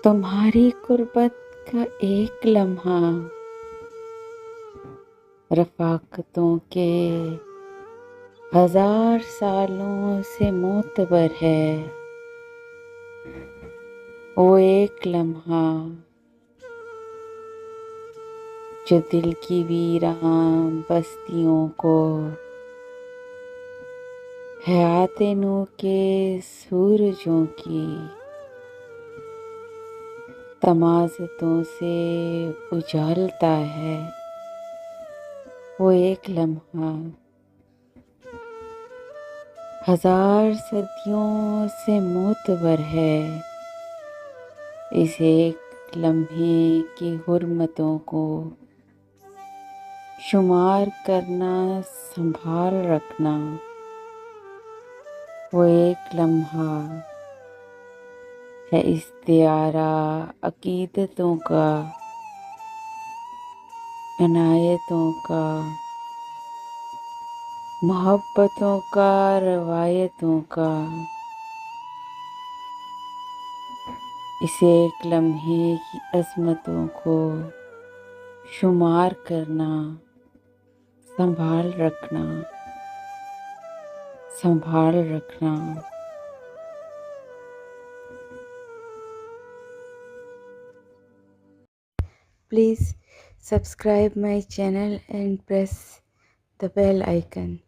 तुम्हारी गुर्बत का एक लम्हा रफ़ाक़तों के 1000 सालों से मोतबर है। वो एक लम्हा जो दिल की वीरान बस्तियों को हयाते नू के सूरजों की तमाज़तों से उजालता है। वो एक लम्हा 1000 सदियों से मोतबर है। इस एक लम्हे की हुर्मतों को शुमार करना, संभाल रखना। वो एक लम्हा है इस्तिआरा अक़ीदतों का, इनायतों का, मोहब्बतों का, रवायतों का। इस एक लम्हे की अज़मतों को शुमार करना, संभाल रखना, संभाल रखना। Please subscribe my channel and press the bell icon.